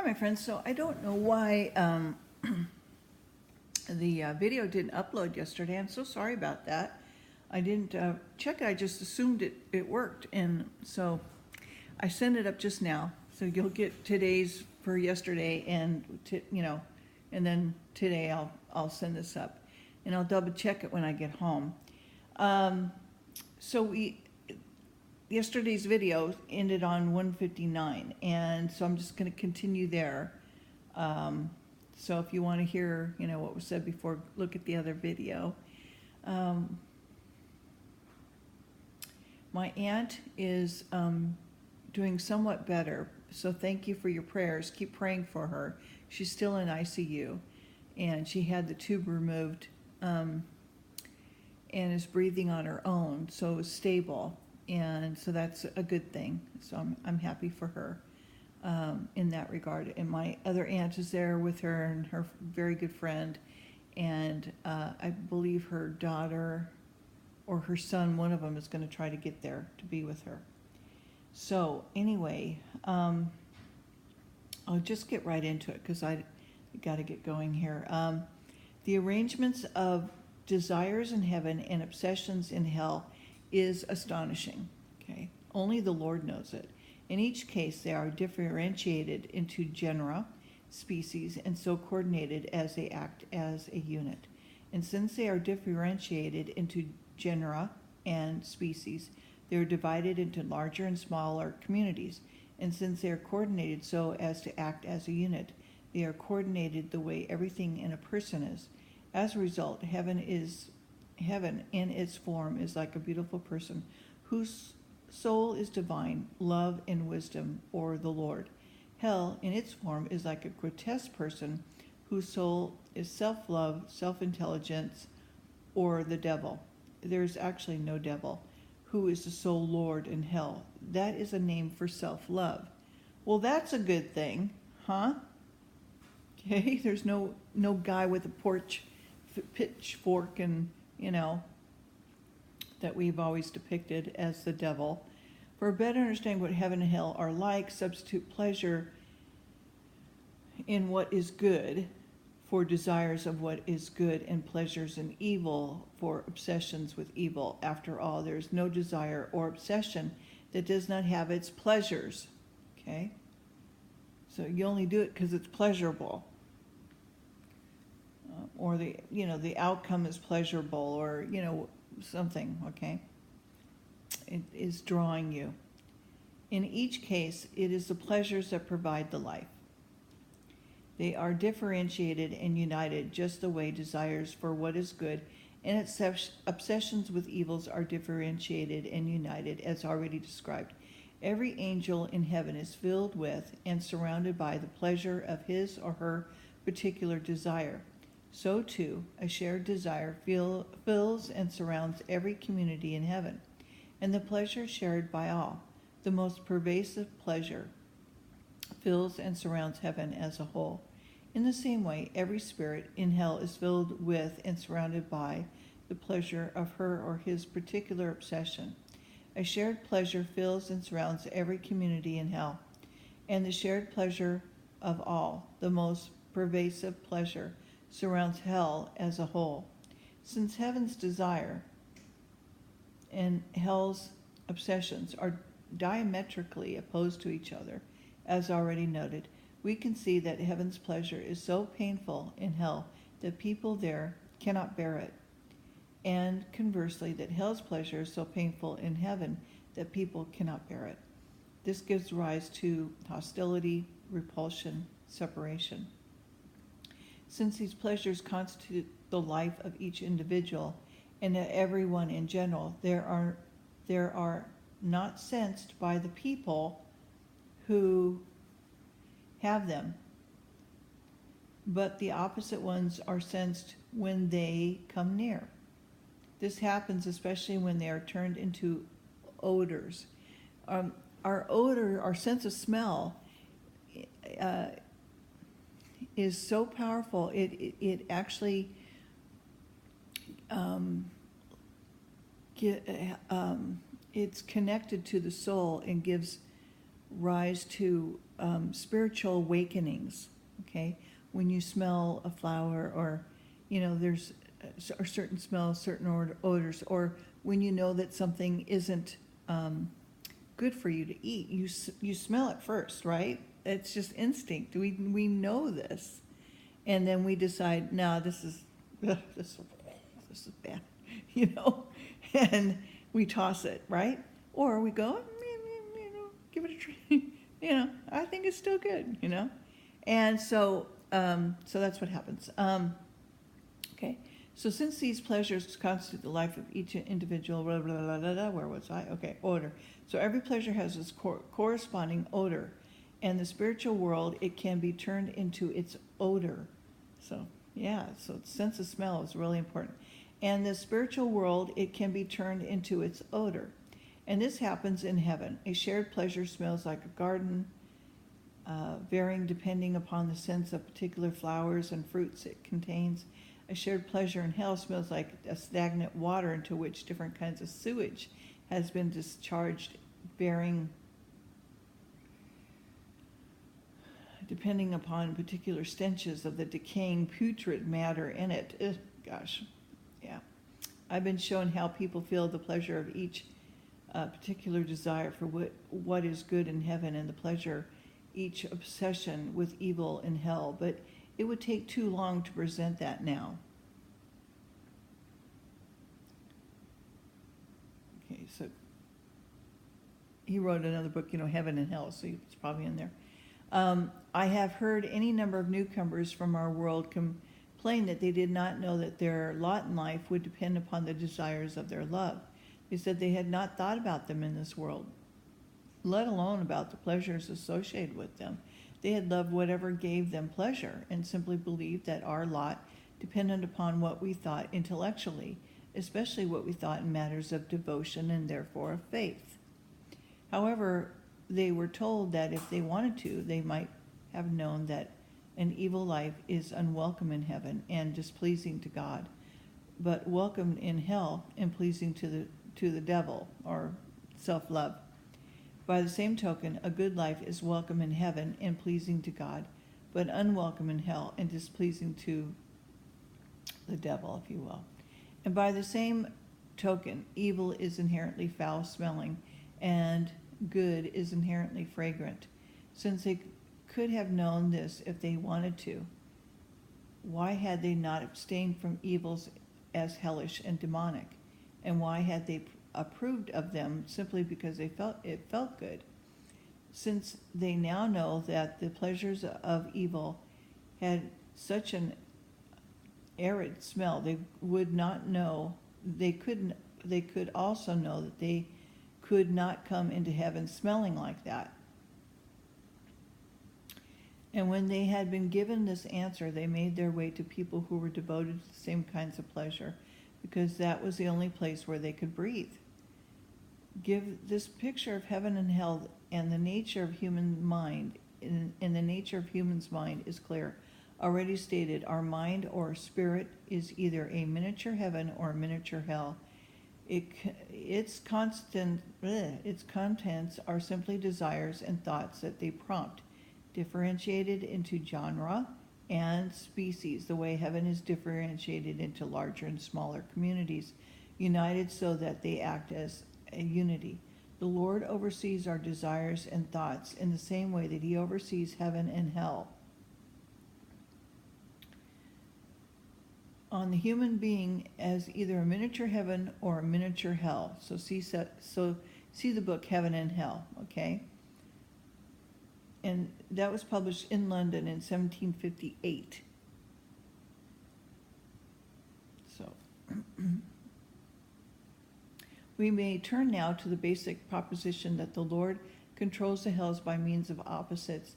my friends. So I don't know why the video didn't upload yesterday. I'm so sorry about that. I didn't check it. I just assumed it worked. And so I sent it up just now. So you'll get today's for yesterday and, and then today I'll send this up. And I'll double check it when I get home. Yesterday's video ended on 159, and so I'm just going to continue there. So if you want to hear, what was said before, look at the other video. My aunt is doing somewhat better, so thank you for your prayers. Keep praying for her. She's still in ICU, and she had the tube removed and is breathing on her own, so it's stable. And so that's a good thing. So I'm happy for her in that regard. And my other aunt is there with her and her very good friend. And I believe her daughter or her son, one of them, is going to try to get there to be with her. So anyway, I'll just get right into it because I got to get going here. The arrangements of desires in heaven and obsessions in hell is astonishing. Okay, only the Lord knows it. In each case, they are differentiated into genera, species, and so coordinated as they act as a unit. And since they are differentiated into genera and species, they are divided into larger and smaller communities. And since they are coordinated so as to act as a unit, they are coordinated the way everything in a person is. As a result, heaven in its form is like a beautiful person whose soul is divine, love and wisdom, or the Lord. Hell in its form is like a grotesque person whose soul is self-love, self-intelligence, or the devil. There is actually no devil, who is the sole Lord in hell. That is a name for self-love. Well, that's a good thing, huh? Okay, there's no guy with a pitchfork and that we've always depicted as the devil. For a better understanding what heaven and hell are like, substitute pleasure in what is good for desires of what is good, and pleasures in evil for obsessions with evil. After all, there is no desire or obsession that does not have its pleasures. Okay? So you only do it because it's pleasurable. Or the outcome is pleasurable, or something. Okay, it is drawing you. In each case, it is the pleasures that provide the life. They are differentiated and united just the way desires for what is good and obsessions with evils are differentiated and united, as already described. Every angel in heaven is filled with and surrounded by the pleasure of his or her particular desire. So too, a shared desire fills and surrounds every community in heaven, and the pleasure shared by all, the most pervasive pleasure, fills and surrounds heaven as a whole. In the same way, every spirit in hell is filled with and surrounded by the pleasure of her or his particular obsession. A shared pleasure fills and surrounds every community in hell, and the shared pleasure of all, the most pervasive pleasure, surrounds hell as a whole. Since heaven's desire and hell's obsessions are diametrically opposed to each other, as already noted, we can see that heaven's pleasure is so painful in hell that people there cannot bear it, and conversely, that hell's pleasure is so painful in heaven that people cannot bear it. This gives rise to hostility, repulsion, separation. Since these pleasures constitute the life of each individual and of everyone in general, they are not sensed by the people who have them, but the opposite ones are sensed when they come near. This happens especially when they are turned into odors. Our sense of smell is so powerful. It actually it's connected to the soul and gives rise to spiritual awakenings, okay? When you smell a flower, or, there's or certain smells, certain odors, or when you know that something isn't good for you to eat, you smell it first, right? It's just instinct. We know this, and then we decide, no, this is this is bad, and we toss it, right? Or we go, give it a try. I think it's still good, and so that's what happens. Okay. So since these pleasures constitute the life of each individual, blah, blah, blah, blah, blah, where was I? Okay, odor. So every pleasure has its corresponding odor. And the spiritual world, it can be turned into its odor. So, so sense of smell is really important. And the spiritual world, it can be turned into its odor. And this happens in heaven. A shared pleasure smells like a garden, varying depending upon the scents of particular flowers and fruits it contains. A shared pleasure in hell smells like a stagnant water into which different kinds of sewage has been discharged, varying depending upon particular stenches of the decaying putrid matter in it. I've been shown how people feel the pleasure of each particular desire for what is good in heaven, and the pleasure, each obsession with evil in hell. But it would take too long to present that now. Okay, so he wrote another book, Heaven and Hell, so it's probably in there. I have heard any number of newcomers from our world complain that they did not know that their lot in life would depend upon the desires of their love. They said they had not thought about them in this world, let alone about the pleasures associated with them. They had loved whatever gave them pleasure, and simply believed that our lot depended upon what we thought intellectually, especially what we thought in matters of devotion and therefore of faith. However, they were told that if they wanted to, they might have known that an evil life is unwelcome in heaven and displeasing to God, but welcome in hell and pleasing to the devil, or self-love. By the same token, a good life is welcome in heaven and pleasing to God, but unwelcome in hell and displeasing to the devil, if you will. And by the same token, evil is inherently foul-smelling, and good is inherently fragrant. Since they could have known this if they wanted to, why had they not abstained from evils as hellish and demonic? And why had they approved of them simply because it felt good? Since they now know that the pleasures of evil had such an arid smell, they would not know, they could also know that they could not come into heaven smelling like that. And when they had been given this answer, they made their way to people who were devoted to the same kinds of pleasure, because that was the only place where they could breathe. Give this picture of heaven and hell, and the nature of human mind, in the nature of human's mind is clear. Already stated, our mind or spirit is either a miniature heaven or a miniature hell. Its contents are simply desires and thoughts that they prompt, differentiated into genre and species, the way heaven is differentiated into larger and smaller communities, united so that they act as a unity. The Lord oversees our desires and thoughts in the same way that he oversees heaven and hell. On the human being as either a miniature heaven or a miniature hell. So see the book Heaven and Hell, okay? And that was published in London in 1758. So we may turn now to the basic proposition that the Lord controls the hells by means of opposites,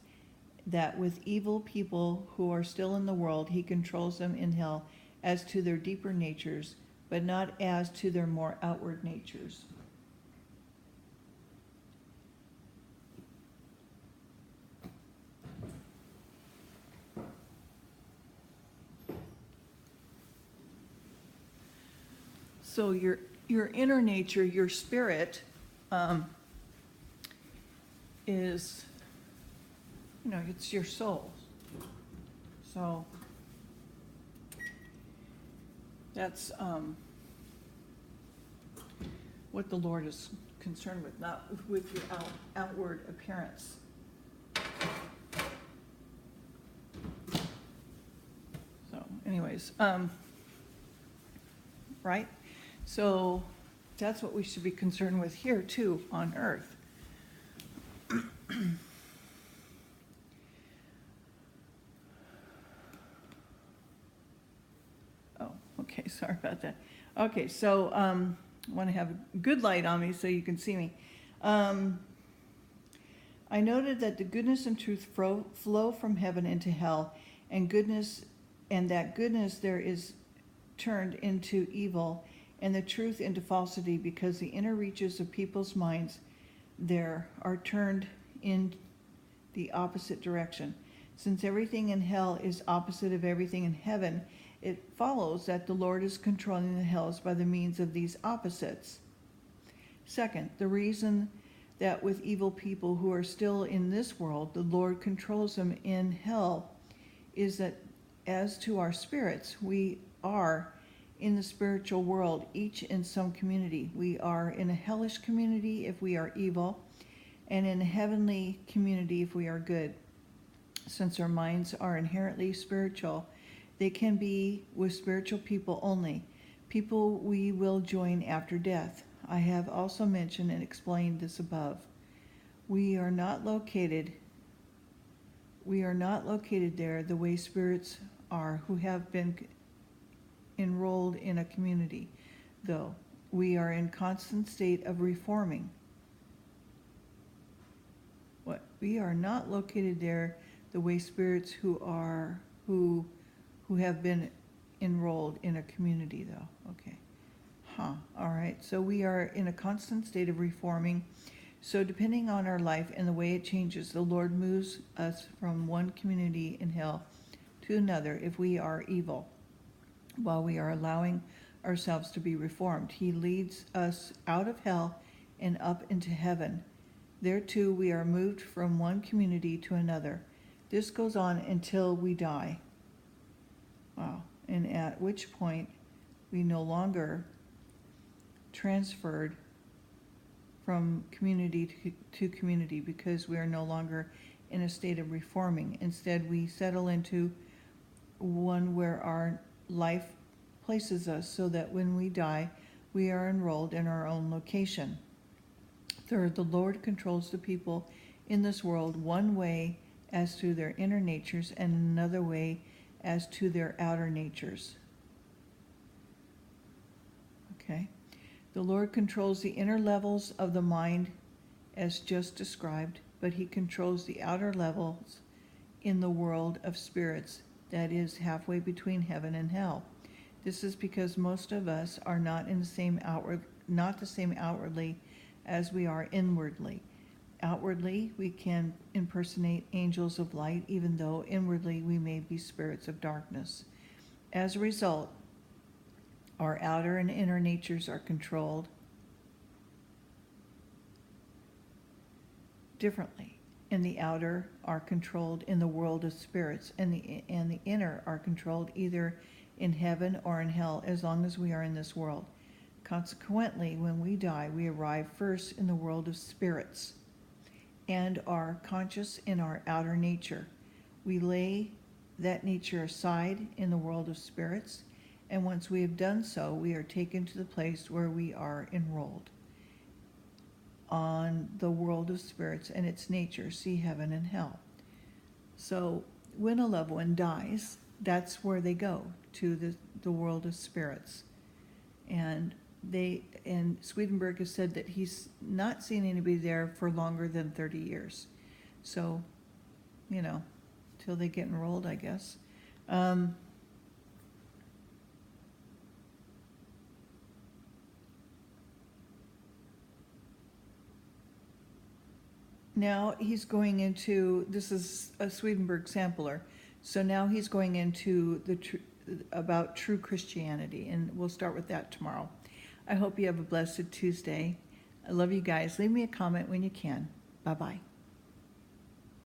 that with evil people who are still in the world, he controls them in hell as to their deeper natures, but not as to their more outward natures. So your inner nature, your spirit, is, it's your soul. So that's what the Lord is concerned with, not with your outward appearance. So anyways, right? So that's what we should be concerned with here too on earth. Oh, okay, sorry about that. Okay, so I want to have a good light on me so you can see me. I noted that the goodness and truth flow from heaven into hell, and that goodness there is turned into evil, and the truth into falsity, because the inner reaches of people's minds there are turned in the opposite direction. Since everything in hell is opposite of everything in heaven, it follows that the Lord is controlling the hells by the means of these opposites. Second, the reason that with evil people who are still in this world, the Lord controls them in hell is that as to our spirits, we are in the spiritual world, each in some community. We are in a hellish community if we are evil, and in a heavenly community if we are good. Since our minds are inherently spiritual, they can be with spiritual people only, people we will join after death. I have also mentioned and explained this above. We are not located there the way spirits are who have been enrolled in a community, though. We are in constant state of reforming. What? We are not located there the way spirits who have been enrolled in a community, though. Okay. All right. So we are in a constant state of reforming. So depending on our life and the way it changes, the Lord moves us from one community in hell to another if we are evil. While we are allowing ourselves to be reformed, He leads us out of hell and up into heaven. There too we are moved from one community to another. This goes on until we die. Wow. And at which point we no longer transferred from community to community, because we are no longer in a state of reforming. Instead, we settle into one where our life places us, so that when we die, we are enrolled in our own location. Third, the Lord controls the people in this world one way as to their inner natures, and another way as to their outer natures. Okay. The Lord controls the inner levels of the mind as just described, but He controls the outer levels in the world of spirits, that is halfway between heaven and hell. This is because most of us are not the same outwardly as we are inwardly. Outwardly, we can impersonate angels of light, even though inwardly we may be spirits of darkness. As a result, our outer and inner natures are controlled differently. And the outer are controlled in the world of spirits, and the inner are controlled either in heaven or in hell, as long as we are in this world. Consequently, when we die, we arrive first in the world of spirits and are conscious in our outer nature. We lay that nature aside in the world of spirits, and once we have done so, we are taken to the place where we are enrolled on the world of spirits and its nature, see heaven and hell. So when a loved one dies, that's where they go, to the world of spirits. And Swedenborg has said that he's not seen anybody there for longer than 30 years. So, till they get enrolled, I guess. Now he's going into, this is a Swedenborg sampler, so now he's going into about true Christianity, and we'll start with that tomorrow. I hope you have a blessed Tuesday. I love you guys. Leave me a comment when you can. Bye-bye.